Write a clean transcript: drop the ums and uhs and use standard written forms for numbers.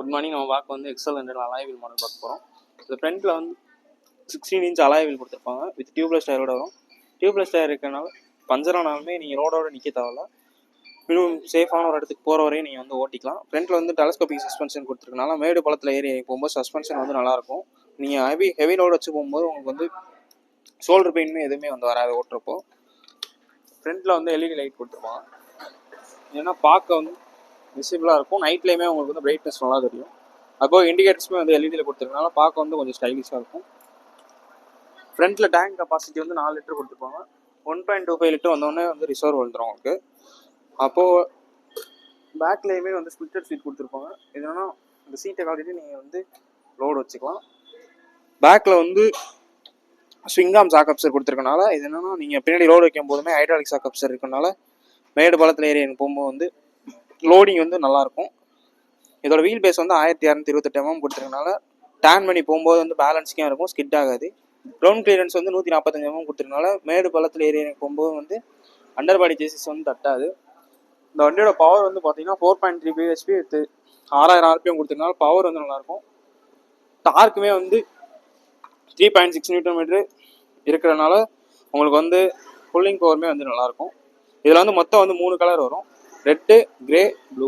Good morning. நம்ம பார்க்க வந்து எக்ஸல் 100 அலாய் வீல் மாடல் பார்க்க போகிறோம். இந்த ஃப்ரண்ட்டில் வந்து 16 இன்ச் அலாய் வீல் கொடுத்துருப்பாங்க. வித் டியூப்லெஸ் டயரோட வரும். டியூப்லெஸ் டயர் இருக்கிறனால பஞ்சர் ஆனாலுமே நீங்கள் ரோடோட நிற்க தேவையில்ல. இன்னும் சேஃபான ஒரு இடத்துக்கு போகிற வரையும் நீங்கள் வந்து ஓட்டிக்கலாம். ஃப்ரண்ட்டில் வந்து டெலஸ்கோபிக் சஸ்பென்ஷன் கொடுத்துருக்கனால மேடு பள்ளத்தில் ஏறி போகும்போது சஸ்பென்ஷன் வந்து நல்லாயிருக்கும். நீங்கள் ஹெவி லோடு வச்சு போகும்போது உங்களுக்கு வந்து ஷோல்டர் பெயினுமே எதுவுமே வந்து வராது ஓட்டுறப்போ. ஃப்ரண்ட்டில் வந்து எல்இடி லைட் கொடுத்துருப்பாங்க. ஏன்னா பார்க்க வந்து விசிபிளாக இருக்கும். நைட்லேயுமே உங்களுக்கு வந்து பிரைட்னஸ் நல்லா தெரியும். அப்போ இண்டிகேட்டர்ஸுமே வந்து எல்இடியில் கொடுத்துருக்கனால பார்க்க வந்து கொஞ்சம் ஸ்டைலிஷாக இருக்கும். ஃப்ரண்ட்டில் டேங்க் கெப்பாசிட்டி வந்து 4 லிட்டர் கொடுத்துருப்பாங்க. 1.25 லிட்டர் வந்தோடனே வந்து ரிசர்வ் வந்துடும் உங்களுக்கு. அப்போது பேக்லேயுமே வந்து ஸ்பிளிட்டர் சீட் கொடுத்துருப்பாங்க. இதனா இந்த சீட்டை காட்டிட்டு நீங்கள் வந்து லோடு வச்சுக்கலாம். பேக்கில் வந்து ஸ்விங்காம் சாக்கப்சர் கொடுத்துருக்கனால இது என்னன்னா நீங்கள் பின்னாடி லோடு வைக்கும் போதுமே ஹைட்ராலிக் சாக்கப்சர் இருக்கனால மேடு பள்ளத்தில் ஏறி எனக்கு போகும்போது வந்து லோடிங் வந்து நல்லாயிருக்கும். இதோட வீல் பேஸ் வந்து 1228 mm கொடுத்துருக்கனால டேன் பண்ணி போகும்போது வந்து பேலன்ஸிங்காக இருக்கும், ஸ்கிட் ஆகாது. கிரவுண்ட் கிளியரன்ஸ் வந்து 145 mm கொடுத்துருக்கனால மேடு பள்ளத்தில் ஏறி போகும்போது வந்து அண்டர் பாடி சேசிஸ் வந்து தட்டாது. இந்த வண்டியோட பவர் வந்து பார்த்தீங்கன்னா 4.3 bhp வித் 6000 RPM கொடுத்துருக்கனால பவர் வந்து நல்லாயிருக்கும். டார்க்குமே வந்து 3.6 Nm இருக்கிறனால உங்களுக்கு வந்து புல்லிங் பவருமே வந்து நல்லாயிருக்கும். இதில் வந்து மொத்தம் வந்து 3 கலர் வரும்: ரெட்டு, கிரே, ப்ளூ.